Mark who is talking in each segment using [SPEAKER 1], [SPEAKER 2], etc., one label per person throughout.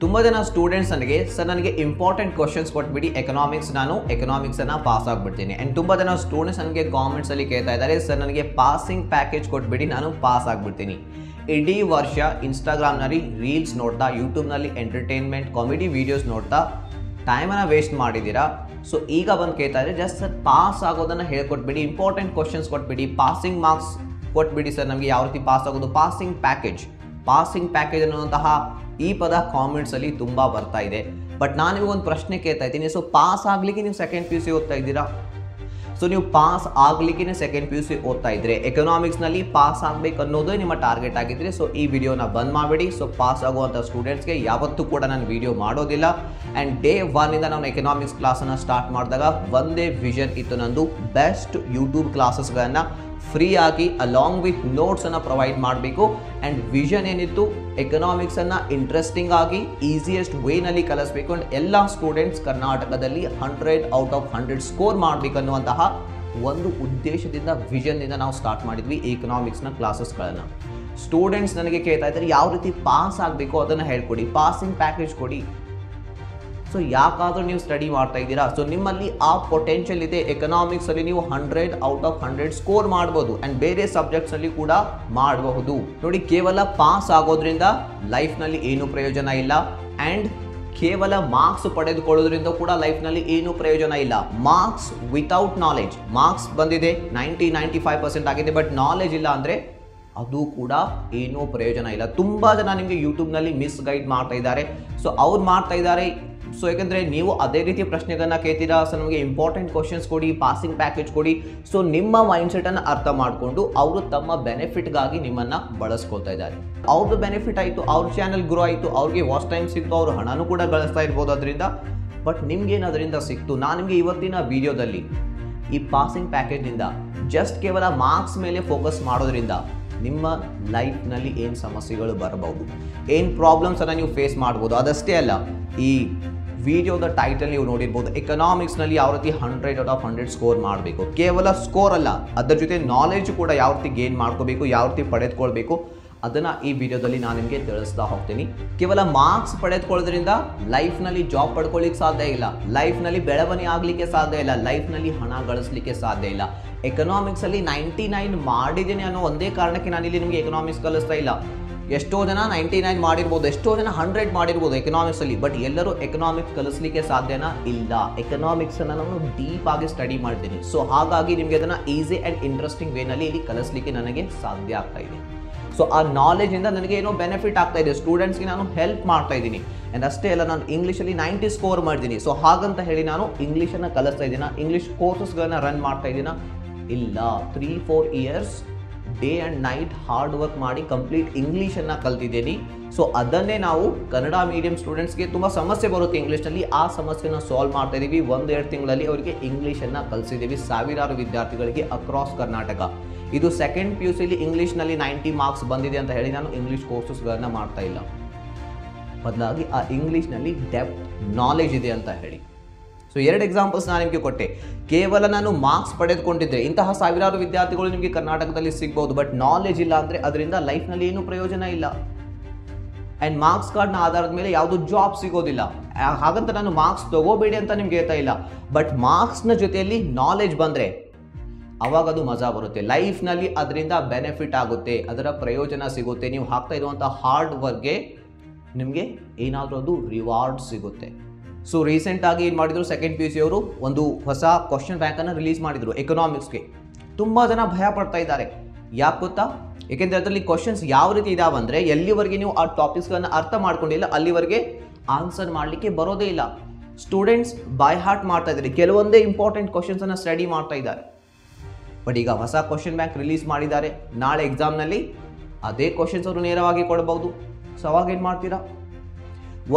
[SPEAKER 1] ತುಂಬ ಜನ ಸ್ಟೂಡೆಂಟ್ಸ್ ನನಗೆ ಇಂಪಾರ್ಟೆಂಟ್ ಕ್ವಶನ್ಸ್ ಕೊಟ್ಬಿಟ್ಟು ಎಕನಾಮಿಕ್ಸನ್ನು ಪಾಸ್ ಆಗಿಬಿಡ್ತೀನಿ. ಆ್ಯಂಡ್ ತುಂಬ ಜನ ಸ್ಟೂಡೆಂಟ್ಸ್ ನನಗೆ ಕಾಮೆಂಟ್ಸಲ್ಲಿ ಕೇಳ್ತಾ ಇದ್ದಾರೆ, ಸರ್ ನನಗೆ ಪಾಸಿಂಗ್ ಪ್ಯಾಕೇಜ್ ಕೊಟ್ಬಿಟ್ಟು ನಾನು ಪಾಸ್ ಆಗಿಬಿಡ್ತೀನಿ. ಇಡೀ ವರ್ಷ ಇನ್ಸ್ಟಾಗ್ರಾಮ್ನಲ್ಲಿ ರೀಲ್ಸ್ ನೋಡ್ತಾ, ಯೂಟ್ಯೂಬ್ನಲ್ಲಿ ಎಂಟರ್ಟೈನ್ಮೆಂಟ್ ಕಾಮಿಡಿ ವೀಡಿಯೋಸ್ ನೋಡ್ತಾ ಟೈಮನ್ನು ವೇಸ್ಟ್ ಮಾಡಿದ್ದೀರಾ. ಸೊ ಈಗ ಬಂದು ಕೇಳ್ತಾ ಇದ್ದಾರೆ, ಜಸ್ಟ್ ಸರ್ ಪಾಸ್ ಆಗೋದನ್ನು ಹೇಳ್ಕೊಟ್ಬಿಡಿ, ಇಂಪಾರ್ಟೆಂಟ್ ಕ್ವಶನ್ಸ್ ಕೊಟ್ಬಿಡಿ, ಪಾಸಿಂಗ್ ಮಾರ್ಕ್ಸ್ ಕೊಟ್ಬಿಡಿ ಸರ್, ನಮಗೆ ಯಾವ ರೀತಿ ಪಾಸ್ ಆಗೋದು, ಪಾಸಿಂಗ್ ಪ್ಯಾಕೇಜ್ ಅನ್ನುವಂತಹ ಈ ಪದ ಕಾಮೆಂಟ್ಸಲ್ಲಿ ತುಂಬ ಬರ್ತಾ ಇದೆ. ಬಟ್ ನಾನು ನಿಮಗೆ ಒಂದು ಪ್ರಶ್ನೆ ಕೇಳ್ತಾ ಇದ್ದೀನಿ, ಸೊ ಪಾಸ್ ಆಗಲಿಕ್ಕೆ ನೀವು ಸೆಕೆಂಡ್ ಪಿ ಯು ಸಿ ಓದ್ತಾ ಇದ್ದೀರಾ? ಸೊ ನೀವು ಪಾಸ್ ಆಗಲಿಕ್ಕೆ ಸೆಕೆಂಡ್ ಪಿ ಯು ಸಿ ಓದ್ತಾ ಇದ್ದರೆ, ಎಕನಾಮಿಕ್ಸ್ನಲ್ಲಿ ಪಾಸ್ ಆಗಬೇಕು ಅನ್ನೋದೇ ನಿಮ್ಮ ಟಾರ್ಗೆಟ್ ಆಗಿದ್ದರೆ, ಸೊ ಈ ವಿಡಿಯೋನ ಬಂದ್ ಮಾಡಿಬಿಡಿ. ಸೊ ಪಾಸ್ ಆಗುವಂಥ ಸ್ಟೂಡೆಂಟ್ಸ್ಗೆ ಯಾವತ್ತೂ ಕೂಡ ನಾನು ವಿಡಿಯೋ ಮಾಡೋದಿಲ್ಲ. ಆ್ಯಂಡ್ ಡೇ 1 ನಾನು ಎಕನಾಮಿಕ್ಸ್ ಕ್ಲಾಸನ್ನು ಸ್ಟಾರ್ಟ್ ಮಾಡಿದಾಗ ಒಂದೇ ವಿಷನ್ ಇತ್ತು ನಂದು, ಬೆಸ್ಟ್ ಯೂಟ್ಯೂಬ್ ಕ್ಲಾಸಸ್ಗಳನ್ನು ಫ್ರೀ ಆಗಿ ಅಲಾಂಗ್ ವಿತ್ ನೋಟ್ಸನ್ನು ಪ್ರೊವೈಡ್ ಮಾಡಬೇಕು. ಆ್ಯಂಡ್ ವಿಷನ್ ಏನಿತ್ತು, ಎಕನಾಮಿಕ್ಸನ್ನು ಇಂಟ್ರೆಸ್ಟಿಂಗ್ ಆಗಿ ಈಸಿಯೆಸ್ಟ್ ವೇನಲ್ಲಿ ಕಲಿಸ್ಬೇಕು. ಆ್ಯಂಡ್ ಎಲ್ಲ ಸ್ಟೂಡೆಂಟ್ಸ್ ಕರ್ನಾಟಕದಲ್ಲಿ 100 ಔಟ್ ಆಫ್ 100 ಸ್ಕೋರ್ ಮಾಡಬೇಕನ್ನುವಂತಹ ಒಂದು ಉದ್ದೇಶದಿಂದ, ವಿಷನ್ನಿಂದ ನಾವು ಸ್ಟಾರ್ಟ್ ಮಾಡಿದ್ವಿ ಈ ಎಕನಾಮಿಕ್ಸ್ನ ಕ್ಲಾಸಸ್ಗಳನ್ನು. ಸ್ಟೂಡೆಂಟ್ಸ್ ನನಗೆ ಕೇಳ್ತಾ ಇದ್ದಾರೆ, ಯಾವ ರೀತಿ ಪಾಸ್ ಆಗಬೇಕು ಅದನ್ನು ಹೇಳ್ಕೊಡಿ, ಪಾಸಿಂಗ್ ಪ್ಯಾಕೇಜ್ ಕೊಡಿ. ಸೊ ಯಾಕಾದರೂ ನೀವು ಸ್ಟಡಿ ಮಾಡ್ತಾ ಇದ್ದೀರಾ? ಸೊ ನಿಮ್ಮಲ್ಲಿ ಆ ಪೊಟೆನ್ಷಿಯಲ್ ಇದೆ, ಎಕನಾಮಿಕ್ಸಲ್ಲಿ ನೀವು 100 ಔಟ್ ಆಫ್ 100 ಸ್ಕೋರ್ ಮಾಡ್ಬೋದು. ಆ್ಯಂಡ್ ಬೇರೆ ಸಬ್ಜೆಕ್ಟ್ಸಲ್ಲಿ ಕೂಡ ಮಾಡಬಹುದು. ನೋಡಿ, ಕೇವಲ ಪಾಸ್ ಆಗೋದ್ರಿಂದ ಲೈಫ್ನಲ್ಲಿ ಏನೂ ಪ್ರಯೋಜನ ಇಲ್ಲ. ಆ್ಯಂಡ್ ಕೇವಲ ಮಾರ್ಕ್ಸ್ ಪಡೆದುಕೊಳ್ಳೋದ್ರಿಂದ ಕೂಡ ಲೈಫ್ನಲ್ಲಿ ಏನೂ ಪ್ರಯೋಜನ ಇಲ್ಲ. ಮಾರ್ಕ್ಸ್ ವಿತೌಟ್ ನಾಲೆಜ್, ಮಾರ್ಕ್ಸ್ ಬಂದಿದೆ 95% ಆಗಿದೆ, ಬಟ್ ನಾಲೆಜ್ ಇಲ್ಲ ಅಂದರೆ ಅದು ಕೂಡ ಏನೂ ಪ್ರಯೋಜನ ಇಲ್ಲ. ತುಂಬ ಜನ ನಿಮಗೆ ಯೂಟ್ಯೂಬ್ನಲ್ಲಿ ಮಿಸ್ಗೈಡ್ ಮಾಡ್ತಾ ಇದ್ದಾರೆ. ಸೊ ಅವ್ರು ಮಾಡ್ತಾ ಇದ್ದಾರೆ, ಸೊ ಯಾಕೆಂದರೆ ನೀವು ಅದೇ ರೀತಿ ಪ್ರಶ್ನೆಗಳನ್ನ ಕೇಳ್ತೀರಾ, ಸೊ ನಮಗೆ ಇಂಪಾರ್ಟೆಂಟ್ ಕ್ವಶನ್ಸ್ ಕೊಡಿ, ಪಾಸಿಂಗ್ ಪ್ಯಾಕೇಜ್ ಕೊಡಿ. ಸೊ ನಿಮ್ಮ ಮೈಂಡ್ಸೆಟನ್ನು ಅರ್ಥ ಮಾಡಿಕೊಂಡು ಅವರು ತಮ್ಮ ಬೆನಿಫಿಟ್ಗಾಗಿ ನಿಮ್ಮನ್ನು ಬಳಸ್ಕೊಳ್ತಾ ಇದ್ದಾರೆ. ಅವ್ರದ್ದು ಬೆನಿಫಿಟ್ ಆಯಿತು, ಅವ್ರ ಚಾನಲ್ ಗ್ರೋ ಆಯಿತು, ಅವ್ರಿಗೆ ವಾಚ್ ಟೈಮ್ ಸಿಕ್ತು, ಅವರು ಹಣನೂ ಕೂಡ ಗಳಿಸ್ತಾ ಇರ್ಬೋದು ಅದರಿಂದ. ಬಟ್ ನಿಮ್ಗೇನು ಅದರಿಂದ ಸಿಕ್ತು? ನಾನು ನಿಮಗೆ ಇವತ್ತಿನ ವಿಡಿಯೋದಲ್ಲಿ ಈ ಪಾಸಿಂಗ್ ಪ್ಯಾಕೇಜ್ನಿಂದ ಜಸ್ಟ್ ಕೇವಲ ಮಾರ್ಕ್ಸ್ ಮೇಲೆ ಫೋಕಸ್ ಮಾಡೋದ್ರಿಂದ ನಿಮ್ಮ ಲೈಫ್ನಲ್ಲಿ ಏನು ಸಮಸ್ಯೆಗಳು ಬರಬಹುದು, ಏನು ಪ್ರಾಬ್ಲಮ್ಸನ್ನು ನೀವು ಫೇಸ್ ಮಾಡ್ಬೋದು. ಅದಷ್ಟೇ ಅಲ್ಲ, ಈ ವಿಡಿಯೋದ ಟೈಟಲ್ ನೀವು ನೋಡಿರ್ಬೋದು, ಎಕನಾಮಿಕ್ಸ್ನಲ್ಲಿ ಯಾವ ರೀತಿ 100 ಔಟ್ ಆಫ್ 100 ಸ್ಕೋರ್ ಮಾಡಬೇಕು. ಕೇವಲ ಸ್ಕೋರ್ ಅಲ್ಲ, ಅದರ ಜೊತೆ ನಾಲೆಜ್ ಕೂಡ ಯಾವ ರೀತಿ ಗೇನ್ ಮಾಡ್ಕೋಬೇಕು, ಯಾವ ರೀತಿ ಪಡೆದುಕೊಳ್ಬೇಕು, ಅದನ್ನು ಈ ವಿಡಿಯೋದಲ್ಲಿ ನಾನು ನಿಮಗೆ ತಿಳಿಸ್ತಾ ಹೋಗ್ತೀನಿ. ಕೇವಲ ಮಾರ್ಕ್ಸ್ ಪಡೆದುಕೊಳ್ಳೋದ್ರಿಂದ ಲೈಫ್ನಲ್ಲಿ ಜಾಬ್ ಪಡ್ಕೊಳ್ಳಿಕ್ಕೆ ಸಾಧ್ಯ ಇಲ್ಲ, ಲೈಫ್ನಲ್ಲಿ ಬೆಳವಣಿಗೆ ಆಗಲಿಕ್ಕೆ ಸಾಧ್ಯ ಇಲ್ಲ, ಲೈಫ್ನಲ್ಲಿ ಹಣ ಗಳಿಸಲಿಕ್ಕೆ ಸಾಧ್ಯ ಇಲ್ಲ. ಎಕನಾಮಿಕ್ಸಲ್ಲಿ 99 ಮಾಡಿದ್ದೀನಿ ಅನ್ನೋ ಒಂದೇ ಕಾರಣಕ್ಕೆ ನಾನಿಲ್ಲಿ ನಿಮಗೆ ಎಕನಾಮಿಕ್ಸ್ ಕಲಿಸ್ತಾ ಇಲ್ಲ. ಎಷ್ಟೋ ಜನ 99 ಮಾಡಿರ್ಬೋದು, ಎಷ್ಟೋ ಜನ 100 ಮಾಡಿರ್ಬೋದು ಎಕನಾಮಿಕ್ಸಲ್ಲಿ, ಬಟ್ ಎಲ್ಲರೂ ಎಕನಾಮಿಕ್ಸ್ ಕಲಿಸ್ಲಿಕ್ಕೆ ಸಾಧ್ಯನಾ? ಇಲ್ಲ. ಎಕನಾಮಿಕ್ಸನ್ನು ನಾನು ಡೀಪ್ ಆಗಿ ಸ್ಟಡಿ ಮಾಡ್ತೀನಿ. ಸೊ ಹಾಗಾಗಿ ನಿಮಗೆ ಅದನ್ನು ಈಸಿ ಆ್ಯಂಡ್ ಇಂಟ್ರೆಸ್ಟಿಂಗ್ ವೇನಲ್ಲಿ ಇಲ್ಲಿ ಕಲಿಸ್ಲಿಕ್ಕೆ ನನಗೆ ಸಾಧ್ಯ ಆಗ್ತಾ ಇದೆ. ಸೊ ಆ ನಾಲೆಜಿಂದ ನನಗೆ ಏನೋ ಬೆನಿಫಿಟ್ ಆಗ್ತಾ ಇದೆ, ಸ್ಟೂಡೆಂಟ್ಸ್ಗೆ ನಾನು ಹೆಲ್ಪ್ ಮಾಡ್ತಾ ಇದ್ದೀನಿ. ಆ್ಯಂಡ್ ಅಷ್ಟೇ ಅಲ್ಲ, ನಾನು ಇಂಗ್ಲೀಷಲ್ಲಿ 90 ಸ್ಕೋರ್ ಮಾಡಿದ್ದೀನಿ. ಸೊ ಹಾಗಂತ ಹೇಳಿ ನಾನು ಇಂಗ್ಲೀಷನ್ನು ಕಲಿಸ್ತಾ ಇದ್ದೀನ, ಇಂಗ್ಲೀಷ್ ಕೋರ್ಸಸ್ಗಳನ್ನ ರನ್ ಮಾಡ್ತಾ ಇದ್ದೀನ? ಇಲ್ಲ. 3-4 years day and night hard work ಮಾಡಿ ಕಂಪ್ಲೀಟ್ ಇಂಗ್ಲೀಷನ್ನು ಕಲ್ತಿದ್ದೀನಿ. ಸೊ ಅದನ್ನೇ ನಾವು ಕನ್ನಡ ಮೀಡಿಯಂ ಸ್ಟೂಡೆಂಟ್ಸ್ಗೆ ತುಂಬ ಸಮಸ್ಯೆ ಬರುತ್ತೆ ಇಂಗ್ಲೀಷ್ನಲ್ಲಿ, ಆ ಸಮಸ್ಯೆನ ಸಾಲ್ವ್ ಮಾಡ್ತಾ ಇದ್ದೀವಿ. 1-2 ತಿಂಗಳಲ್ಲಿ ಅವರಿಗೆ ಇಂಗ್ಲೀಷನ್ನು ಕಲಿಸಿದ್ದೀವಿ, ಸಾವಿರಾರು ವಿದ್ಯಾರ್ಥಿಗಳಿಗೆ ಅಕ್ರಾಸ್ ಕರ್ನಾಟಕ. ಇದು ಸೆಕೆಂಡ್ ಪಿ ಯು ಸಿಲಿ ಇಂಗ್ಲೀಷ್ನಲ್ಲಿ 90 ಮಾರ್ಕ್ಸ್ ಬಂದಿದೆ ಅಂತ ಹೇಳಿ ನಾನು ಇಂಗ್ಲೀಷ್ ಕೋರ್ಸಸ್ಗಳನ್ನು ಮಾಡ್ತಾ ಇಲ್ಲ, ಬದಲಾಗಿ ಆ ಇಂಗ್ಲೀಷ್ನಲ್ಲಿ ಡೆಪ್ತ್ ನಾಲೆಜ್ ಇದೆ ಅಂತ ಹೇಳಿ. ಸೊ 2 ಎಕ್ಸಾಂಪಲ್ಸ್ ನಾನು ನಿಮಗೆ ಕೊಟ್ಟೆ. ಕೇವಲ ನಾನು ಮಾರ್ಕ್ಸ್ ಪಡೆದುಕೊಂಡಿದ್ದೆ, ಇಂತಹ ಸಾವಿರಾರು ವಿದ್ಯಾರ್ಥಿಗಳು ನಿಮಗೆ ಕರ್ನಾಟಕದಲ್ಲಿ ಸಿಗ್ಬೋದು, ಬಟ್ ನಾಲೆಜ್ ಇಲ್ಲ ಅಂದರೆ ಅದರಿಂದ ಲೈಫ್ನಲ್ಲಿ ಏನೂ ಪ್ರಯೋಜನ ಇಲ್ಲ. ಆ್ಯಂಡ್ ಮಾರ್ಕ್ಸ್ ಕಾರ್ಡ್ನ ಆಧಾರದ ಮೇಲೆ ಯಾವುದೂ ಜಾಬ್ ಸಿಗೋದಿಲ್ಲ. ಹಾಗಂತ ನಾನು ಮಾರ್ಕ್ಸ್ ತಗೋಬೇಡಿ ಅಂತ ನಿಮ್ಗೆ ಹೇಳ್ತಾ ಇಲ್ಲ, ಬಟ್ ಮಾರ್ಕ್ಸ್ನ ಜೊತೆಯಲ್ಲಿ ನಾಲೆಜ್ ಬಂದರೆ ಅವಾಗ ಅದು ಮಜಾ ಬರುತ್ತೆ. ಲೈಫ್ನಲ್ಲಿ ಅದರಿಂದ ಬೆನಿಫಿಟ್ ಆಗುತ್ತೆ, ಅದರ ಪ್ರಯೋಜನ ಸಿಗುತ್ತೆ. ನೀವು ಹಾಕ್ತಾ ಇರುವಂಥ ಹಾರ್ಡ್ ವರ್ಕ್ಗೆ ನಿಮಗೆ ಏನಾದರೂ ಅದು ರಿವಾರ್ಡ್ ಸಿಗುತ್ತೆ. ಸೊ ರೀಸೆಂಟಾಗಿ ಏನು ಮಾಡಿದರು, ಸೆಕೆಂಡ್ ಪಿ ಯು ಸಿ ಅವರು ಒಂದು ಹೊಸ ಕ್ವಶನ್ ಬ್ಯಾಂಕನ್ನು ರಿಲೀಸ್ ಮಾಡಿದರು ಎಕನಾಮಿಕ್ಸ್ಗೆ. ತುಂಬ ಜನ ಭಯ ಪಡ್ತಾ ಇದ್ದಾರೆ. ಯಾಕೆ ಗೊತ್ತಾ? ಏಕೆಂದರೆ ಅದರಲ್ಲಿ ಕ್ವಶನ್ಸ್ ಯಾವ ರೀತಿ ಇದಾವಂದರೆ, ಎಲ್ಲಿವರೆಗೆ ನೀವು ಆ ಟಾಪಿಕ್ಸ್ಗಳನ್ನು ಅರ್ಥ ಮಾಡ್ಕೊಂಡಿಲ್ಲ ಅಲ್ಲಿವರೆಗೆ ಆನ್ಸರ್ ಮಾಡಲಿಕ್ಕೆ ಬರೋದೇ ಇಲ್ಲ. ಸ್ಟೂಡೆಂಟ್ಸ್ ಬೈ ಹಾರ್ಟ್ ಮಾಡ್ತಾ ಇದ್ದಾರೆ, ಕೆಲವೊಂದೇ ಇಂಪಾರ್ಟೆಂಟ್ ಕ್ವಶನ್ಸನ್ನು ಸ್ಟಡಿ ಮಾಡ್ತಾ ಇದ್ದಾರೆ. ಬಟ್ ಈಗ ಹೊಸ ಕ್ವಶನ್ ಬ್ಯಾಂಕ್ ರಿಲೀಸ್ ಮಾಡಿದ್ದಾರೆ, ನಾಳೆ ಎಕ್ಸಾಮ್ನಲ್ಲಿ ಅದೇ ಕ್ವಶನ್ಸ್ ಅವರು ನೇರವಾಗಿ ಕೊಡಬಹುದು. ಸೊ ಅವಾಗ ಏನು ಮಾಡ್ತೀರಾ?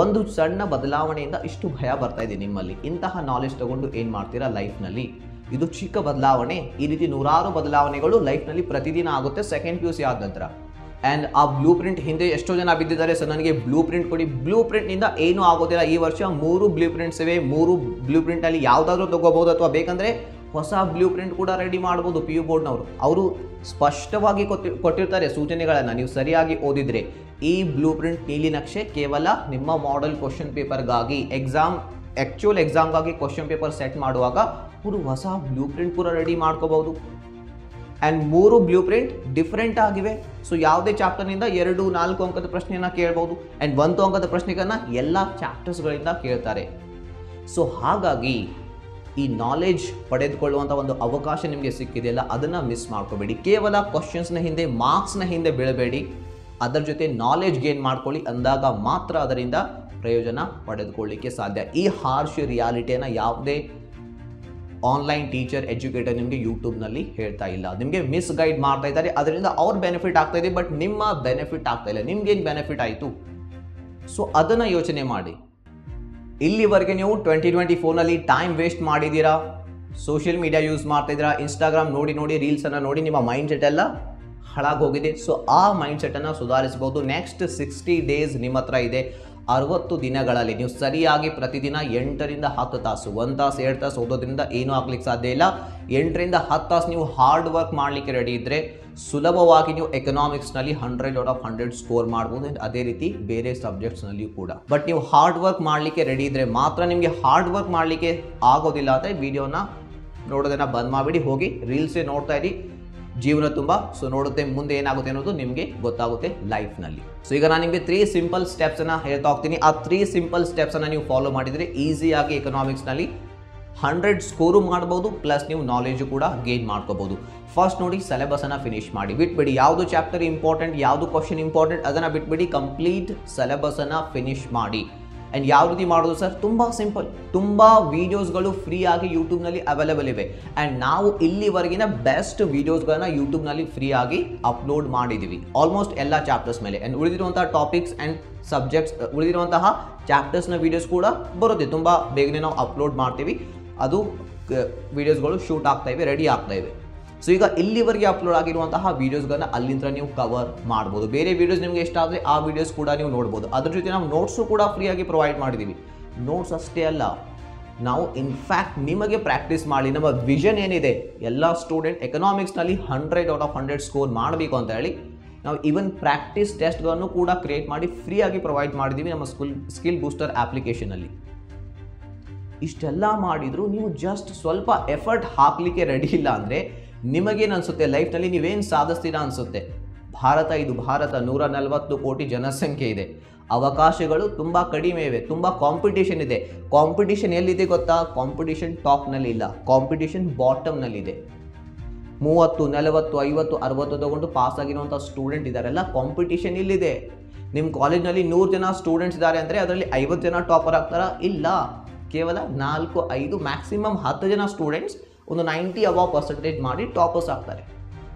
[SPEAKER 1] ಒಂದು ಸಣ್ಣ ಬದಲಾವಣೆಯಿಂದ ಇಷ್ಟು ಭಯ ಬರ್ತಾ ಇದೆ ನಿಮ್ಮಲ್ಲಿ. ಇಂತಹ ನಾಲೆಜ್ ತಗೊಂಡು ಏನು ಮಾಡ್ತೀರಾ ಲೈಫ್ನಲ್ಲಿ? ಇದು ಚಿಕ್ಕ ಬದಲಾವಣೆ. ಈ ರೀತಿ ನೂರಾರು ಬದಲಾವಣೆಗಳು ಲೈಫ್ನಲ್ಲಿ ಪ್ರತಿದಿನ ಆಗುತ್ತೆ ಸೆಕೆಂಡ್ ಪಿ ಯು ಸಿ ಆದ ನಂತರ. ಆ್ಯಂಡ್ ಆ ಬ್ಲೂ ಪ್ರಿಂಟ್ ಹಿಂದೆ ಎಷ್ಟೋ ಜನ ಬಿದ್ದಿದ್ದಾರೆ, ಸರ್ ನನಗೆ ಬ್ಲೂ ಪ್ರಿಂಟ್ ಕೊಡಿ. ಬ್ಲೂ ಪ್ರಿಂಟ್ನಿಂದ ಏನೂ ಆಗೋದಿಲ್ಲ. ಈ ವರ್ಷ 3 ಬ್ಲೂ ಪ್ರಿಂಟ್ಸ್ ಇವೆ. 3 ಬ್ಲೂ ಪ್ರಿಂಟಲ್ಲಿ ಯಾವುದಾದ್ರೂ ತೊಗೋಬೋದು, ಅಥವಾ ಬೇಕಂದರೆ ಹೊಸ ಬ್ಲೂ ಪ್ರಿಂಟ್ ಕೂಡ ರೆಡಿ ಮಾಡ್ಬೋದು. ಪಿ ಯು ಬೋರ್ಡ್ನವರು ಅವರು ಸ್ಪಷ್ಟವಾಗಿ ಕೊಟ್ಟಿರ್ತಾರೆ ಸೂಚನೆಗಳನ್ನು. ನೀವು ಸರಿಯಾಗಿ ಓದಿದರೆ ಈ ಬ್ಲೂ ಪ್ರಿಂಟ್ ನೀಲಿ ನಕ್ಷೆ ಕೇವಲ ನಿಮ್ಮ ಮಾಡೆಲ್ ಕ್ವಶನ್ ಪೇಪರ್ಗಾಗಿ ಆ್ಯಕ್ಚುಯಲ್ ಎಕ್ಸಾಮ್ಗಾಗಿ ಕ್ವಶನ್ ಪೇಪರ್ ಸೆಟ್ ಮಾಡುವಾಗ ಅವರು ಹೊಸ ಬ್ಲೂ ಪ್ರಿಂಟ್ ಪೂರ ರೆಡಿ ಮಾಡ್ಕೋಬಹುದು. ಆ್ಯಂಡ್ 3 ಬ್ಲೂ ಪ್ರಿಂಟ್ ಡಿಫ್ರೆಂಟ್ ಆಗಿವೆ. ಸೊ ಯಾವುದೇ ಚಾಪ್ಟರ್ನಿಂದ 2-4 ಅಂಕದ ಪ್ರಶ್ನೆಯನ್ನು ಕೇಳ್ಬೋದು. ಆ್ಯಂಡ್ 1 ಅಂಕದ ಪ್ರಶ್ನೆಗಳನ್ನು ಎಲ್ಲ ಚಾಪ್ಟರ್ಸ್ಗಳಿಂದ ಕೇಳ್ತಾರೆ. ಸೊ ಹಾಗಾಗಿ ಈ ನಾಲೆಡ್ಜ್ ಪಡೆದುಕೊಳ್ಳುವಂಥ ಒಂದು ಅವಕಾಶ ನಿಮಗೆ ಸಿಕ್ಕಿದೆಯಲ್ಲ, ಅದನ್ನು ಮಿಸ್ ಮಾಡ್ಕೋಬೇಡಿ. ಕೇವಲ ಕ್ವಶನ್ಸ್ನ ಹಿಂದೆ, ಮಾರ್ಕ್ಸ್ನ ಹಿಂದೆ ಬೀಳಬೇಡಿ. ಅದರ ಜೊತೆ ನಾಲೆಡ್ಜ್ ಗೇನ್ ಮಾಡ್ಕೊಳ್ಳಿ. ಅಂದಾಗ ಮಾತ್ರ ಅದರಿಂದ ಪ್ರಯೋಜನ ಪಡೆದುಕೊಳ್ಳಿಕ್ಕೆ ಸಾಧ್ಯ. ಈ ಹಾರ್ಶ್ ರಿಯಾಲಿಟಿಯನ್ನು ಯಾವುದೇ ಆನ್ಲೈನ್ ಟೀಚರ್, ಎಜುಕೇಟರ್ ನಿಮಗೆ ಯೂಟ್ಯೂಬ್ನಲ್ಲಿ ಹೇಳ್ತಾ ಇಲ್ಲ. ನಿಮಗೆ ಮಿಸ್ ಗೈಡ್ ಮಾಡ್ತಾ ಇದ್ದಾರೆ. ಅದರಿಂದ ಅವ್ರ ಬೆನಿಫಿಟ್ ಆಗ್ತಾ ಇದೆ, ಬಟ್ ನಿಮ್ಮ ಬೆನಿಫಿಟ್ ಆಗ್ತಾ ಇಲ್ಲ. ನಿಮ್ಗೇನು ಬೆನಿಫಿಟ್ ಆಯಿತು? ಸೊ ಅದನ್ನು ಯೋಚನೆ ಮಾಡಿ. ಇಲ್ಲಿವರೆಗೆ ನೀವು 2024ನಲ್ಲಿ ಟೈಮ್ ವೇಸ್ಟ್ ಮಾಡಿದ್ದೀರಾ, ಸೋಷಿಯಲ್ ಮೀಡಿಯಾ ಯೂಸ್ ಮಾಡ್ತಾ ಇದ್ದೀರಾ, ಇನ್ಸ್ಟಾಗ್ರಾಮ್ ನೋಡಿ ರೀಲ್ಸನ್ನು ನೋಡಿ ನಿಮ್ಮ ಮೈಂಡ್ ಸೆಟ್ ಎಲ್ಲ ಹಾಳಾಗೋಗಿದೆ. ಸೊ ಆ ಮೈಂಡ್ ಸೆಟ್ಟನ್ನು ಸುಧಾರಿಸ್ಬೋದು. ನೆಕ್ಸ್ಟ್ 60 ಡೇಸ್ ನಿಮ್ಮ ಹತ್ರ ಇದೆ. 60 ದಿನಗಳಲ್ಲಿ ನೀವು ಸರಿಯಾಗಿ ಪ್ರತಿದಿನ 8ರಿಂದ 10 ತಾಸು, 1 ತಾಸು 2 ತಾಸು ಓದೋದ್ರಿಂದ ಏನೂ ಆಗ್ಲಿಕ್ಕೆ ಸಾಧ್ಯ ಇಲ್ಲ. 8ರಿಂದ 10 ತಾಸು ನೀವು ಹಾರ್ಡ್ ವರ್ಕ್ ಮಾಡಲಿಕ್ಕೆ ರೆಡಿ ಇದ್ದರೆ ಸುಲಭವಾಗಿ ನೀವು ಎಕನಾಮಿಕ್ಸ್ನಲ್ಲಿ 100 ಔಟ್ ಆಫ್ 100 ಸ್ಕೋರ್ ಮಾಡ್ಬೋದು. ಅದೇ ರೀತಿ ಬೇರೆ ಸಬ್ಜೆಕ್ಟ್ಸ್ನಲ್ಲಿಯೂ ಕೂಡ. ಬಟ್ ನೀವು ಹಾರ್ಡ್ ವರ್ಕ್ ಮಾಡಲಿಕ್ಕೆ ರೆಡಿ ಇದ್ದರೆ ಮಾತ್ರ. ನಿಮಗೆ ಹಾರ್ಡ್ ವರ್ಕ್ ಮಾಡಲಿಕ್ಕೆ ಆಗೋದಿಲ್ಲ ಅಂದರೆ ವಿಡಿಯೋನ ನೋಡೋದನ್ನು ಬಂದ್ ಮಾಡಿಬಿಡಿ, ಹೋಗಿ ರೀಲ್ಸೇ ನೋಡ್ತಾ ಇರಿ. ಜೀವನ ತುಂಬ ಸೊ ನೋಡುತ್ತೆ ಮುಂದೆ ಏನಾಗುತ್ತೆ ಅನ್ನೋದು ನಿಮಗೆ ಗೊತ್ತಾಗುತ್ತೆ ಲೈಫ್ನಲ್ಲಿ. ಸೊ ಈಗ ನಾನು ನಿಮಗೆ 3 ಸಿಂಪಲ್ ಸ್ಟೆಪ್ಸನ್ನು ಹೇಳ್ತಾ ಹೋಗ್ತೀನಿ. ಆ 3 ಸಿಂಪಲ್ ಸ್ಟೆಪ್ಸನ್ನು ನೀವು ಫಾಲೋ ಮಾಡಿದರೆ ಈಸಿಯಾಗಿ ಎಕನಾಮಿಕ್ಸ್ನಲ್ಲಿ 100 ಸ್ಕೋರು ಮಾಡ್ಬೋದು, ಪ್ಲಸ್ ನೀವು ನಾಲೆಜು ಕೂಡ ಗೇನ್ ಮಾಡ್ಕೋಬೋದು. ಫಸ್ಟ್ ನೋಡಿ, ಸಿಲೆಬಸನ್ನು ಫಿನಿಶ್ ಮಾಡಿ. ಬಿಟ್ಬಿಡಿ ಯಾವುದು ಚಾಪ್ಟರ್ ಇಂಪಾರ್ಟೆಂಟ್, ಯಾವುದು ಕ್ವಶನ್ ಇಂಪಾರ್ಟೆಂಟ್ ಅದನ್ನು ಬಿಟ್ಬಿಡಿ. ಕಂಪ್ಲೀಟ್ ಸಿಲೆಬಸನ್ನು ಫಿನಿಶ್ ಮಾಡಿ. ಆ್ಯಂಡ್ ಯಾವ ರೀತಿ ಮಾಡೋದು ಸರ್? ತುಂಬ ಸಿಂಪಲ್. ತುಂಬ ವೀಡಿಯೋಸ್ಗಳು ಫ್ರೀ ಆಗಿ ಯೂಟ್ಯೂಬ್ನಲ್ಲಿ ಅವೈಲೇಬಲ್ ಇವೆ. ಆ್ಯಂಡ್ ನಾವು ಇಲ್ಲಿವರೆಗಿನ ಬೆಸ್ಟ್ ವೀಡಿಯೋಸ್ಗಳನ್ನ ಯೂಟ್ಯೂಬ್ನಲ್ಲಿ ಫ್ರೀ ಆಗಿ ಅಪ್ಲೋಡ್ ಮಾಡಿದ್ದೀವಿ ಆಲ್ಮೋಸ್ಟ್ ಎಲ್ಲ ಚಾಪ್ಟರ್ಸ್ ಮೇಲೆ. ಆ್ಯಂಡ್ ಉಳಿದಿರುವಂತಹ ಟಾಪಿಕ್ಸ್ ಆ್ಯಂಡ್ ಸಬ್ಜೆಕ್ಟ್ಸ್, ಉಳಿದಿರುವಂತಹ ಚಾಪ್ಟರ್ಸ್ನ ವೀಡಿಯೋಸ್ ಕೂಡ ಬರುತ್ತೆ. ತುಂಬ ಬೇಗನೆ ನಾವು ಅಪ್ಲೋಡ್ ಮಾಡ್ತೀವಿ. ಅದು ವೀಡಿಯೋಸ್ಗಳು ಶೂಟ್ ಆಗ್ತಾ ಇವೆ, ರೆಡಿ ಆಗ್ತಾ ಇವೆ. ಸೊ ಈಗ ಇಲ್ಲಿವರೆಗೆ ಅಪ್ಲೋಡ್ ಆಗಿರುವಂತಹ ವೀಡಿಯೋಸ್ಗಳನ್ನ ಅಲ್ಲಿಂದ ನೀವು ಕವರ್ ಮಾಡ್ಬೋದು. ಬೇರೆ ವೀಡಿಯೋಸ್ ನಿಮಗೆ ಇಷ್ಟ ಆದರೆ ಆ ವೀಡಿಯೋಸ್ ಕೂಡ ನೀವು ನೋಡ್ಬೋದು. ಅದ್ರ ಜೊತೆ ನಾವು ನೋಟ್ಸು ಕೂಡ ಫ್ರೀಯಾಗಿ ಪ್ರೊವೈಡ್ ಮಾಡಿದ್ದೀವಿ. ನೋಟ್ಸ್ ಅಷ್ಟೇ ಅಲ್ಲ, ನಾವು ಇನ್ಫ್ಯಾಕ್ಟ್ ನಿಮಗೆ ಪ್ರಾಕ್ಟೀಸ್ ಮಾಡಿ. ನಮ್ಮ ವಿಷನ್ ಏನಿದೆ, ಎಲ್ಲ ಸ್ಟೂಡೆಂಟ್ ಎಕನಾಮಿಕ್ಸ್ನಲ್ಲಿ 100 ಔಟ್ ಆಫ್ 100 ಸ್ಕೋರ್ ಮಾಡಬೇಕು ಅಂತ ಹೇಳಿ ನಾವು ಈವನ್ ಪ್ರಾಕ್ಟೀಸ್ ಟೆಸ್ಟ್ಗಳನ್ನು ಕೂಡ ಕ್ರಿಯೇಟ್ ಮಾಡಿ ಫ್ರೀಯಾಗಿ ಪ್ರೊವೈಡ್ ಮಾಡಿದ್ದೀವಿ ನಮ್ಮ ಸ್ಕಿಲ್ ಬೂಸ್ಟರ್ ಅಪ್ಲಿಕೇಶನಲ್ಲಿ. ಇಷ್ಟೆಲ್ಲ ಮಾಡಿದರೂ ನೀವು ಜಸ್ಟ್ ಸ್ವಲ್ಪ ಎಫರ್ಟ್ ಹಾಕಲಿಕ್ಕೆ ರೆಡಿ ಇಲ್ಲ ಅಂದರೆ ನಿಮಗೇನು ಅನಿಸುತ್ತೆ? ಲೈಫ್ನಲ್ಲಿ ನೀವೇನು ಸಾಧಿಸ್ತೀರಾ ಅನಿಸುತ್ತೆ? ಭಾರತ 140 ಕೋಟಿ ಜನಸಂಖ್ಯೆ ಇದೆ. ಅವಕಾಶಗಳು ತುಂಬ ಕಡಿಮೆ ಇವೆ, ತುಂಬ ಕಾಂಪಿಟೇಷನ್ ಇದೆ. ಕಾಂಪಿಟೇಷನ್ ಎಲ್ಲಿದೆ ಗೊತ್ತಾ? ಕಾಂಪಿಟೇಷನ್ ಟಾಪ್ನಲ್ಲಿ ಇಲ್ಲ, ಕಾಂಪಿಟೇಷನ್ ಬಾಟಮ್ನಲ್ಲಿದೆ. 30, 40, 50, 60 ತಗೊಂಡು ಪಾಸ್ ಆಗಿರುವಂಥ ಸ್ಟೂಡೆಂಟ್ ಇದ್ದಾರೆಲ್ಲ, ಕಾಂಪಿಟೇಷನ್ ಇಲ್ಲಿದೆ. ನಿಮ್ಮ ಕಾಲೇಜ್ನಲ್ಲಿ 100 ಜನ ಸ್ಟೂಡೆಂಟ್ಸ್ ಇದ್ದಾರೆ ಅಂದರೆ ಅದರಲ್ಲಿ 50 ಜನ ಟಾಪರ್ ಆಗ್ತಾರಾ? ಇಲ್ಲ. ಕೇವಲ 4, 5, ಮ್ಯಾಕ್ಸಿಮಮ್ 10 ಜನ ಸ್ಟೂಡೆಂಟ್ಸ್ ಒಂದು 90 ಅಬೌವ್ ಪರ್ಸೆಂಟೇಜ್ ಮಾಡಿ ಟಾಪರ್ಸ್ ಆಗ್ತಾರೆ.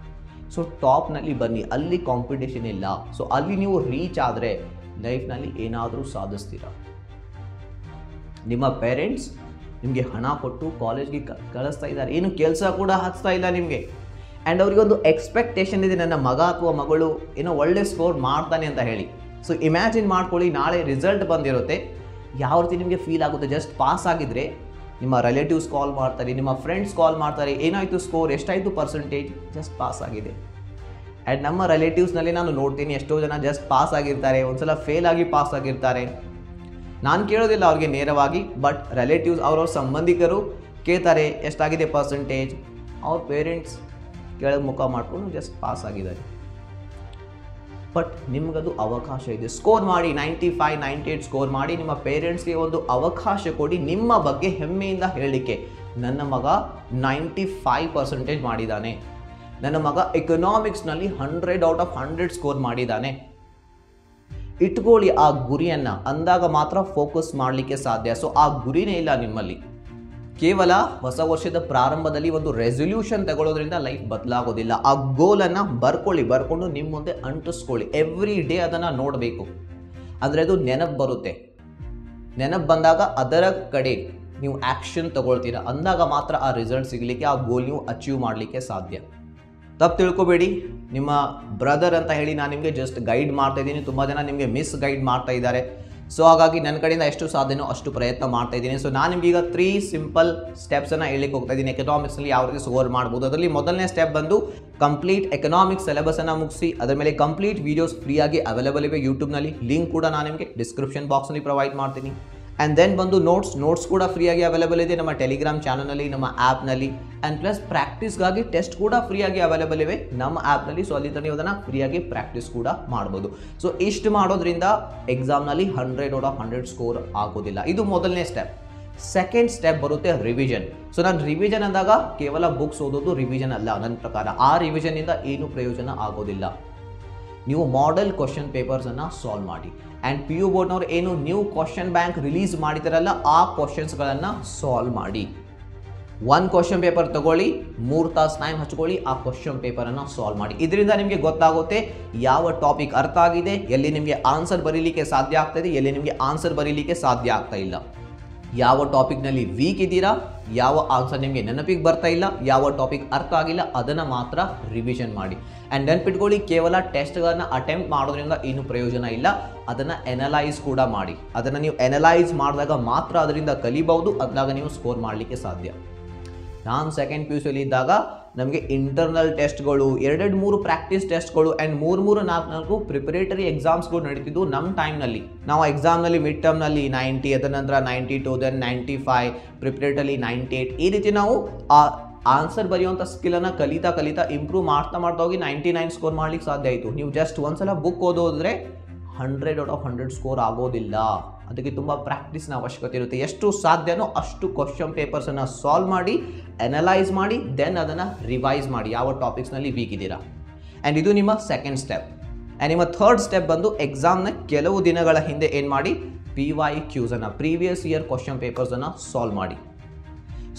[SPEAKER 1] ಸೊ ಟಾಪ್ನಲ್ಲಿ ಬನ್ನಿ, ಅಲ್ಲಿ ಕಾಂಪಿಟೇಷನ್ ಇಲ್ಲ. ಸೊ ಅಲ್ಲಿ ನೀವು ರೀಚ್ ಆದರೆ ಲೈಫ್ನಲ್ಲಿ ಏನಾದರೂ ಸಾಧಿಸ್ತೀರ. ನಿಮ್ಮ ಪೇರೆಂಟ್ಸ್ ನಿಮಗೆ ಹಣ ಕೊಟ್ಟು ಕಾಲೇಜ್ಗೆ ಕಳಿಸ್ತಾ ಇದ್ದಾರೆ, ಏನು ಕೆಲಸ ಕೂಡ ಹಚ್ತಾ ಇಲ್ಲ ನಿಮಗೆ. ಆ್ಯಂಡ್ ಅವರಿಗೊಂದು ಎಕ್ಸ್ಪೆಕ್ಟೇಷನ್ ಇದೆ, ನನ್ನ ಮಗ ಅಥವಾ ಮಗಳು ಏನೋ ಒಳ್ಳೆ ಸ್ಕೋರ್ ಮಾಡ್ತಾನೆ ಅಂತ ಹೇಳಿ. ಸೊ ಇಮ್ಯಾಜಿನ್ ಮಾಡ್ಕೊಳ್ಳಿ, ನಾಳೆ ರಿಸಲ್ಟ್ ಬಂದಿರುತ್ತೆ, ಯಾವ ರೀತಿ ನಿಮಗೆ ಫೀಲ್ ಆಗುತ್ತೆ? ಜಸ್ಟ್ ಪಾಸ್ ಆಗಿದ್ರೆ ನಿಮ್ಮ ರಿಲೇಟಿವ್ಸ್ ಕಾಲ್ ಮಾಡ್ತಾರೆ, ನಿಮ್ಮ ಫ್ರೆಂಡ್ಸ್ ಕಾಲ್ ಮಾಡ್ತಾರೆ, ಏನಾಯಿತು ಸ್ಕೋರ್, ಎಷ್ಟಾಯಿತು ಪರ್ಸೆಂಟೇಜ್, ಜಸ್ಟ್ ಪಾಸ್ ಆಗಿದೆ. ಆ್ಯಂಡ್ ನಮ್ಮ ರಿಲೇಟಿವ್ಸ್ನಲ್ಲಿ ನಾನು ನೋಡ್ತೀನಿ ಎಷ್ಟೋ ಜನ ಜಸ್ಟ್ ಪಾಸ್ ಆಗಿರ್ತಾರೆ, ಒಂದ್ಸಲ ಫೇಲ್ ಆಗಿ ಪಾಸ್ ಆಗಿರ್ತಾರೆ. ನಾನು ಕೇಳೋದಿಲ್ಲ ಅವ್ರಿಗೆ ನೇರವಾಗಿ, ಬಟ್ ರಿಲೇಟಿವ್ಸ್ ಅವ್ರವ್ರ ಸಂಬಂಧಿಕರು ಕೇಳ್ತಾರೆ ಎಷ್ಟಾಗಿದೆ ಪರ್ಸೆಂಟೇಜ್. ಅವ್ರ ಪೇರೆಂಟ್ಸ್ ಕೆಳಗೆ ಮುಖ ಮಾಡಿಕೊಂಡು ಜಸ್ಟ್ ಪಾಸ್ ಆಗಿದ್ದಾರೆ. ಬಟ್ ನಿಮಗದು ಅವಕಾಶ ಇದೆ, ಸ್ಕೋರ್ ಮಾಡಿ 95, 98 ಸ್ಕೋರ್ ಮಾಡಿ. ನಿಮ್ಮ ಪೇರೆಂಟ್ಸ್ಗೆ ಒಂದು ಅವಕಾಶ ಕೊಡಿ ನಿಮ್ಮ ಬಗ್ಗೆ ಹೆಮ್ಮೆಯಿಂದ ಹೇಳಲಿಕ್ಕೆ, ನನ್ನ ಮಗ 95% ಮಾಡಿದ್ದಾನೆ, ನನ್ನ ಮಗ ಎಕನಾಮಿಕ್ಸ್ನಲ್ಲಿ 100 ಔಟ್ ಆಫ್ 100 ಸ್ಕೋರ್ ಮಾಡಿದ್ದಾನೆ. ಇಟ್ಕೊಳ್ಳಿ ಆ ಗುರಿಯನ್ನು, ಅಂದಾಗ ಮಾತ್ರ ಫೋಕಸ್ ಮಾಡಲಿಕ್ಕೆ ಸಾಧ್ಯ. ಸೊ ಆ ಗುರಿನೇ ಇಲ್ಲ ನಿಮ್ಮಲ್ಲಿ. ಕೇವಲ ಹೊಸ ವರ್ಷದ ಪ್ರಾರಂಭದಲ್ಲಿ ಒಂದು ರೆಸೊಲ್ಯೂಷನ್ ತಗೊಳ್ಳೋದ್ರಿಂದ ಲೈಫ್ ಬದಲಾಗೋದಿಲ್ಲ. ಆ ಗೋಲನ್ನು ಬರ್ಕೊಂಡು ನಿಮ್ಮ ಮುಂದೆ ಅಂಟಿಸ್ಕೊಳ್ಳಿ. ಎವ್ರಿ ಡೇ ಅದನ್ನು ನೋಡಬೇಕು, ಅಂದರೆ ಅದು ನೆನಪು ಬರುತ್ತೆ. ನೆನಪು ಬಂದಾಗ ಅದರ ಕಡೆ ನೀವು ಆ್ಯಕ್ಷನ್ ತಗೊಳ್ತೀರಾ, ಅಂದಾಗ ಮಾತ್ರ ಆ ರಿಸಲ್ಟ್ ಸಿಗಲಿಕ್ಕೆ, ಆ ಗೋಲ್ ನೀವು ಅಚೀವ್ ಮಾಡಲಿಕ್ಕೆ ಸಾಧ್ಯ. ತಪ್ಪು ತಿಳ್ಕೊಬೇಡಿ, ನಿಮ್ಮ ಬ್ರದರ್ ಅಂತ ಹೇಳಿ ನಾನು ನಿಮಗೆ ಜಸ್ಟ್ ಗೈಡ್ ಮಾಡ್ತಾ ಇದ್ದೀನಿ. ತುಂಬ ಜನ ನಿಮಗೆ ಮಿಸ್ ಗೈಡ್ ಮಾಡ್ತಾ ಇದ್ದಾರೆ. ಸೊ ಹಾಗಾಗಿ ನನ್ನ ಕಡೆಯಿಂದ ಎಷ್ಟು ಸಾಧ್ಯನೋ ಅಷ್ಟು ಪ್ರಯತ್ನ ಮಾಡ್ತಾ ಇದ್ದೀನಿ. ಸೊ ನಾನು ನಿಮ್ಗೆ ಈಗ 3 ಸಿಂಪಲ್ ಸ್ಟೆಪ್ಸನ್ನು ಹೇಳಲಿಕ್ಕೆ ಹೋಗ್ತಾ ಇದ್ದೀನಿ ಎಕನಾಮಿಕ್ಸ್ನಲ್ಲಿ ಯಾವ ರೀತಿ ಸ್ಕೋರ್ ಮಾಡ್ಬೋದು. ಅದರಲ್ಲಿ ಮೊದಲನೇ ಸ್ಟೆಪ್ ಬಂದು ಕಂಪ್ಲೀಟ್ ಎಕನಾಮಿಕ್ಸ್ ಸಿಲೆಬಸನ್ನು ಮುಗಿಸಿ ಅದರ ಮೇಲೆ ಕಂಪ್ಲೀಟ್ ವೀಡಿಯೋಸ್ ಫ್ರೀಯಾಗಿ ಅವೈಲೇಬಲ್ ಇವೆ ಯೂಟ್ಯೂಬ್ನಲ್ಲಿ. ಲಿಂಕ್ ಕೂಡ ನಾನು ನಿಮಗೆ ಡಿಸ್ಕ್ರಿಪ್ಷನ್ ಬಾಕ್ಸ್ನಲ್ಲಿ ಪ್ರೊವೈಡ್ ಮಾಡ್ತೀನಿ. ಆ್ಯಂಡ್ ದೆನ್ ಬಂದು ನೋಟ್ಸ್ ಕೂಡ ಫ್ರೀಯಾಗಿ ಅವೈಲೇಬಲ್ ಇದೆ ನಮ್ಮ ಟೆಲಿಗ್ರಾಮ್ ಚಾನಲ್ನಲ್ಲಿ, ನಮ್ಮ ಆ್ಯಪ್ನಲ್ಲಿ. ಆ್ಯಂಡ್ ಪ್ಲಸ್ ಪ್ರಾಕ್ಟೀಸ್ಗಾಗಿ ಟೆಸ್ಟ್ ಕೂಡ ಫ್ರೀಯಾಗಿ ಅವೈಲೇಬಲ್ ಇವೆ ನಮ್ಮ ಆ್ಯಪ್ನಲ್ಲಿ. ಸೊ ಅಲ್ಲಿ ನೀವು ಅದನ್ನು ಫ್ರೀಯಾಗಿ ಪ್ರಾಕ್ಟೀಸ್ ಕೂಡ ಮಾಡ್ಬೋದು. ಸೊ ಇಷ್ಟು ಮಾಡೋದ್ರಿಂದ ಎಕ್ಸಾಮ್ನಲ್ಲಿ 100/100 ಸ್ಕೋರ್ ಆಗೋದಿಲ್ಲ. ಇದು ಮೊದಲನೇ ಸ್ಟೆಪ್. ಸೆಕೆಂಡ್ ಸ್ಟೆಪ್ ಬರುತ್ತೆ ರಿವಿಷನ್. ಸೊ ನಾನು ರಿವಿಷನ್ ಅಂದಾಗ ಕೇವಲ ಬುಕ್ಸ್ ಓದೋದು ರಿವಿಷನ್ ಅಲ್ಲ ನನ್ನ ಪ್ರಕಾರ. ಆ ರಿವಿಷನ್ನಿಂದ ಏನು ಪ್ರಯೋಜನ ಆಗೋದಿಲ್ಲ. ನೀವು ಮಾಡೆಲ್ ಕ್ವಶನ್ ಪೇಪರ್ಸನ್ನು ಸಾಲ್ವ್ ಮಾಡಿ. ಆ್ಯಂಡ್ ಪಿ ಯು ಬೋರ್ಡ್ನವ್ರು ಏನು ನ್ಯೂ ಕ್ವಶನ್ ಬ್ಯಾಂಕ್ ರಿಲೀಸ್ ಮಾಡಿದಾರಲ್ಲ ಆ ಕ್ವಶನ್ಸ್ಗಳನ್ನು ಸಾಲ್ವ್ ಮಾಡಿ. 1 ಕ್ವಶನ್ ಪೇಪರ್ ತಗೊಳ್ಳಿ, 3 ತಾಸು ಟೈಮ್ ಹಚ್ಕೊಳ್ಳಿ, ಆ ಕ್ವಶನ್ ಪೇಪರನ್ನು ಸಾಲ್ವ್ ಮಾಡಿ. ಇದರಿಂದ ನಿಮಗೆ ಗೊತ್ತಾಗುತ್ತೆ ಯಾವ ಟಾಪಿಕ್ ಅರ್ಥ ಆಗಿದೆ, ಎಲ್ಲಿ ನಿಮಗೆ ಆನ್ಸರ್ ಬರೀಲಿಕ್ಕೆ ಸಾಧ್ಯ ಆಗ್ತಾಯಿದೆ, ಎಲ್ಲಿ ನಿಮಗೆ ಆನ್ಸರ್ ಬರೀಲಿಕ್ಕೆ ಸಾಧ್ಯ ಆಗ್ತಾ ಇಲ್ಲ, ಯಾವ ಟಾಪಿಕ್ನಲ್ಲಿ ವೀಕ್ ಇದ್ದೀರಾ, ಯಾವ ಆನ್ಸರ್ ನಿಮಗೆ ನೆನಪಿಗೆ ಬರ್ತಾ ಇಲ್ಲ, ಯಾವ ಟಾಪಿಕ್ ಅರ್ಥ ಆಗಿಲ್ಲ, ಅದನ್ನು ಮಾತ್ರ ರಿವಿಷನ್ ಮಾಡಿ. ಆ್ಯಂಡ್ ನೆನ್ಪಿಟ್ಕೊಳ್ಳಿ, ಕೇವಲ ಟೆಸ್ಟ್ಗಳನ್ನು ಅಟೆಂಪ್ಟ್ ಮಾಡೋದ್ರಿಂದ ಏನು ಪ್ರಯೋಜನ ಇಲ್ಲ, ಅದನ್ನು ಎನಲೈಸ್ ಕೂಡ ಮಾಡಿ. ಅದನ್ನು ನೀವು ಎನಲೈಸ್ ಮಾಡಿದಾಗ ಮಾತ್ರ ಅದರಿಂದ ಕಲಿಬಹುದು, ಅದಾಗ ನೀವು ಸ್ಕೋರ್ ಮಾಡಲಿಕ್ಕೆ ಸಾಧ್ಯ. ನಾನು ಸೆಕೆಂಡ್ ಪಿ ಯು ಸಿಯಲ್ಲಿ ಇದ್ದಾಗ ನಮಗೆ ಇಂಟರ್ನಲ್ ಟೆಸ್ಟ್ಗಳು 2-3 ಪ್ರಾಕ್ಟೀಸ್ ಟೆಸ್ಟ್ಗಳು ಆ್ಯಂಡ್ 3-4 ಪ್ರಿಪರೇಟರಿ ಎಕ್ಸಾಮ್ಸ್ಗಳು ನಡೀತಿದ್ದು ನಮ್ಮ ಟೈಮ್ನಲ್ಲಿ. ನಾವು ಎಕ್ಸಾಮ್ನಲ್ಲಿ ಮಿಡ್ ಟರ್ಮ್ನಲ್ಲಿ 90, ಅದರ ನಂತರ 92, ದೆನ್ 95, ಪ್ರಿಪರೇಟರಿ 98, ಈ ರೀತಿ ನಾವು ಆ ಆನ್ಸರ್ ಬರೆಯುವಂಥ ಸ್ಕಿಲ್ಲನ್ನು ಕಲಿತಾ ಇಂಪ್ರೂವ್ ಮಾಡ್ತಾ ಹೋಗಿ 99 ಸ್ಕೋರ್ ಮಾಡ್ಲಿಕ್ಕೆ ಸಾಧ್ಯ ಆಯಿತು. ನೀವು ಜಸ್ಟ್ ಒಂದ್ಸಲ ಬುಕ್ ಓದೋದ್ರೆ 100/100 ಸ್ಕೋರ್ ಆಗೋದಿಲ್ಲ. ಅದಕ್ಕೆ ತುಂಬ ಪ್ರಾಕ್ಟೀಸ್ನ ಅವಶ್ಯಕತೆ ಇರುತ್ತೆ. ಎಷ್ಟು ಸಾಧ್ಯನೋ ಅಷ್ಟು ಕ್ವಶನ್ ಪೇಪರ್ಸನ್ನು ಸಾಲ್ವ್ ಮಾಡಿ, ಅನಲೈಸ್ ಮಾಡಿ, ದೆನ್ ಅದನ್ನು ರಿವೈಸ್ ಮಾಡಿ ಯಾವ ಟಾಪಿಕ್ಸ್ನಲ್ಲಿ ವೀಕ್ ಇದ್ದೀರಾ. ಆ್ಯಂಡ್ ಇದು ನಿಮ್ಮ ಸೆಕೆಂಡ್ ಸ್ಟೆಪ್. ಆ್ಯಂಡ್ ನಿಮ್ಮ ಥರ್ಡ್ ಸ್ಟೆಪ್ ಬಂದು ಎಕ್ಸಾಮ್ನ ಕೆಲವು ದಿನಗಳ ಹಿಂದೆ ಏನು ಮಾಡಿ, PYQs ಪ್ರೀವಿಯಸ್ ಇಯರ್ ಕ್ವಶನ್ ಪೇಪರ್ಸನ್ನು ಸಾಲ್ವ್ ಮಾಡಿ.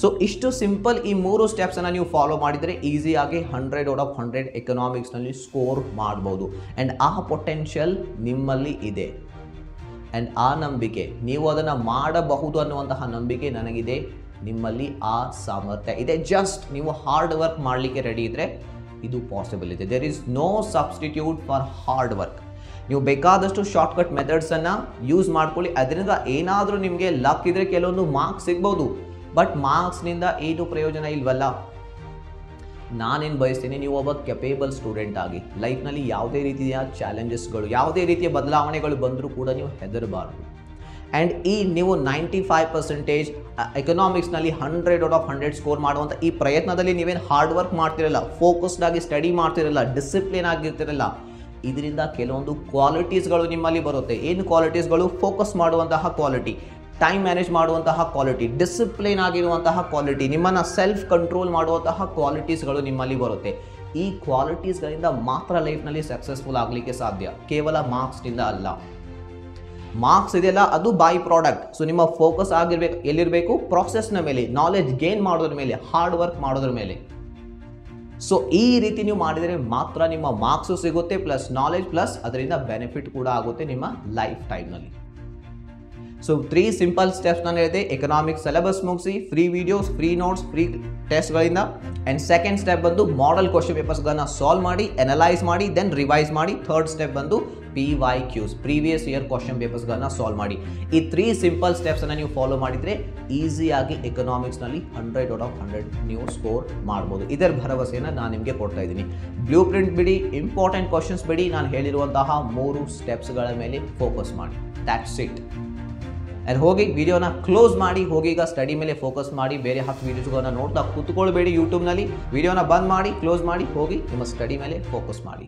[SPEAKER 1] ಸೊ ಇಷ್ಟು ಸಿಂಪಲ್ ಈ 3 ಸ್ಟೆಪ್ಸನ್ನು ನೀವು ಫಾಲೋ ಮಾಡಿದರೆ ಈಸಿಯಾಗಿ 100/100 ಎಕನಾಮಿಕ್ಸ್ನಲ್ಲಿ ಸ್ಕೋರ್ ಮಾಡ್ಬೋದು. ಆ್ಯಂಡ್ ಆ ಪೊಟೆನ್ಷಿಯಲ್ ನಿಮ್ಮಲ್ಲಿ ಇದೆ. ಆ್ಯಂಡ್ ಆ ನಂಬಿಕೆ, ನೀವು ಅದನ್ನು ಮಾಡಬಹುದು ಅನ್ನುವಂತಹ ನಂಬಿಕೆ ನನಗಿದೆ. ನಿಮ್ಮಲ್ಲಿ ಆ ಸಾಮರ್ಥ್ಯ ಇದೆ. ಜಸ್ಟ್ ನೀವು ಹಾರ್ಡ್ ವರ್ಕ್ ಮಾಡಲಿಕ್ಕೆ ರೆಡಿ ಇದ್ದರೆ ಇದು ಪಾಸಿಬಲ್ ಇದೆ. There is no substitute for hard work. ನೀವು ಬೇಕಾದಷ್ಟು ಶಾರ್ಟ್ಕಟ್ ಮೆಥಡ್ಸನ್ನು ಯೂಸ್ ಮಾಡ್ಕೊಳ್ಳಿ. ಅದರಿಂದ ಏನಾದರೂ ನಿಮಗೆ ಲಕ್ ಇದ್ದರೆ ಕೆಲವೊಂದು ಮಾರ್ಕ್ಸ್ ಸಿಗ್ಬೋದು. ಬಟ್ ಮಾರ್ಕ್ಸ್ನಿಂದ ಏನು ಪ್ರಯೋಜನ ಇಲ್ವಲ್ಲ. ನಾನೇನು ಬಯಸ್ತೀನಿ, ನೀವು ಒಬ್ಬ ಕೆಪೇಬಲ್ ಸ್ಟೂಡೆಂಟ್ ಆಗಿ ಲೈಫ್ನಲ್ಲಿ ಯಾವುದೇ ರೀತಿಯ ಚಾಲೆಂಜಸ್ಗಳು, ಯಾವುದೇ ರೀತಿಯ ಬದಲಾವಣೆಗಳು ಬಂದರೂ ಕೂಡ ನೀವು ಹೆದರಬಾರ್ದು. ಆ್ಯಂಡ್ ಈ ನೀವು 95% ಎಕನಾಮಿಕ್ಸ್ನಲ್ಲಿ 100/100 ಸ್ಕೋರ್ ಮಾಡುವಂಥ ಈ ಪ್ರಯತ್ನದಲ್ಲಿ ನೀವೇನು ಹಾರ್ಡ್ ವರ್ಕ್ ಮಾಡ್ತಿರಲ್ಲ, ಫೋಕಸ್ಡ್ ಆಗಿ ಸ್ಟಡಿ ಮಾಡ್ತಿರಲ್ಲ, ಡಿಸಿಪ್ಲಿನ್ ಆಗಿರ್ತಿರಲ್ಲ, ಇದರಿಂದ ಕೆಲವೊಂದು ಕ್ವಾಲಿಟೀಸ್ಗಳು ನಿಮ್ಮಲ್ಲಿ ಬರುತ್ತೆ. ಏನು ಕ್ವಾಲಿಟೀಸ್ಗಳು? ಫೋಕಸ್ ಮಾಡುವಂತಹ ಕ್ವಾಲಿಟಿ, ಟೈಮ್ ಮ್ಯಾನೇಜ್ ಮಾಡುವಂತಹ ಕ್ವಾಲಿಟಿ, ಡಿಸಿಪ್ಲಿನ್ ಆಗಿರುವಂತಹ ಕ್ವಾಲಿಟಿ, ನಿಮ್ಮನ್ನು ಸೆಲ್ಫ್ ಕಂಟ್ರೋಲ್ ಮಾಡುವಂತಹ ಕ್ವಾಲಿಟೀಸ್ಗಳು ನಿಮ್ಮಲ್ಲಿ ಬರುತ್ತೆ. ಈ ಕ್ವಾಲಿಟೀಸ್ಗಳಿಂದ ಮಾತ್ರ ಲೈಫ್ನಲ್ಲಿ ಸಕ್ಸಸ್ಫುಲ್ ಆಗಲಿಕ್ಕೆ ಸಾಧ್ಯ, ಕೇವಲ ಮಾರ್ಕ್ಸ್ನಿಂದ ಅಲ್ಲ. ಮಾರ್ಕ್ಸ್ ಇದೆಯಲ್ಲ ಅದು ಬೈ ಪ್ರಾಡಕ್ಟ್. ಸೊ ನಿಮ್ಮ ಫೋಕಸ್ ಆಗಿರ್ಬೇಕು ಎಲ್ಲಿರಬೇಕು? ಪ್ರಾಸೆಸ್ನ ಮೇಲೆ, ನಾಲೆಜ್ ಗೇನ್ ಮಾಡೋದ್ರ ಮೇಲೆ, ಹಾರ್ಡ್ ವರ್ಕ್ ಮಾಡೋದ್ರ ಮೇಲೆ. ಸೊ ಈ ರೀತಿ ನೀವು ಮಾಡಿದರೆ ಮಾತ್ರ ನಿಮ್ಮ ಮಾರ್ಕ್ಸು ಸಿಗುತ್ತೆ, ಪ್ಲಸ್ ನಾಲೆಜ್, ಪ್ಲಸ್ ಅದರಿಂದ ಬೆನಿಫಿಟ್ ಕೂಡ ಆಗುತ್ತೆ ನಿಮ್ಮ ಲೈಫ್ ಟೈಮ್ನಲ್ಲಿ. ಸೊ 3 ಸಿಂಪಲ್ ಸ್ಟೆಪ್ಸ್ ನಾನು ಹೇಳಿದೆ. ಎಕನಾಮಿಕ್ಸ್ ಸಿಲೆಬಸ್ ಮುಗಿಸಿ, free videos, free notes, free ಟೆಸ್ಟ್ಗಳಿಂದ. ಆ್ಯಂಡ್ ಸೆಕೆಂಡ್ ಸ್ಟೆಪ್ ಬಂದು ಮಾಡೆಲ್ ಕ್ವಶನ್ ಪೇಪರ್ಸ್ಗಳನ್ನ ಸಾಲ್ವ್ ಮಾಡಿ, ಅನಲೈಸ್ ಮಾಡಿ, ದೆನ್ ರಿವೈಸ್ ಮಾಡಿ. ಥರ್ಡ್ ಸ್ಟೆಪ್ ಬಂದು PYQs ಪ್ರೀವಿಯಸ್ ಇಯರ್ ಕ್ವಶನ್ ಪೇಪರ್ಸ್ಗಳನ್ನ ಸಾಲ್ವ್ ಮಾಡಿ. ಈ 3 ಸಿಂಪಲ್ ಸ್ಟೆಪ್ಸನ್ನು ನೀವು ಫಾಲೋ ಮಾಡಿದರೆ ಈಸಿಯಾಗಿ ಎಕನಾಮಿಕ್ಸ್ನಲ್ಲಿ 100/100 ನೀವು ಸ್ಕೋರ್ ಮಾಡ್ಬೋದು. ಇದರ ಭರವಸೆಯನ್ನು ನಾನು ನಿಮಗೆ ಕೊಡ್ತಾ ಇದ್ದೀನಿ. ಬ್ಲೂ ಪ್ರಿಂಟ್ ಬಿಡಿ, ಇಂಪಾರ್ಟೆಂಟ್ ಕ್ವಶನ್ಸ್ ಬಿಡಿ, ನಾನು ಹೇಳಿರುವಂತಹ 3 ಸ್ಟೆಪ್ಸ್ಗಳ ಮೇಲೆ ಫೋಕಸ್ ಮಾಡಿ. That's it. ಆ್ಯಂಡ್ ಹೋಗಿ ವಿಡಿಯೋನ ಕ್ಲೋಸ್ ಮಾಡಿ, ಹೋಗಿ ಈಗ ಸ್ಟಡಿ ಮೇಲೆ ಫೋಕಸ್ ಮಾಡಿ. ಬೇರೆ 10 ವೀಡಿಯೋಸ್ಗಳನ್ನ ನೋಡ್ತಾ ಕೂತ್ಕೊಳ್ಬೇಡಿ ಯೂಟ್ಯೂಬ್ನಲ್ಲಿ. ವಿಡಿಯೋನ ಬಂದ್ ಮಾಡಿ, ಕ್ಲೋಸ್ ಮಾಡಿ, ಹೋಗಿ ನಿಮ್ಮ ಸ್ಟಡಿ ಮೇಲೆ ಫೋಕಸ್ ಮಾಡಿ.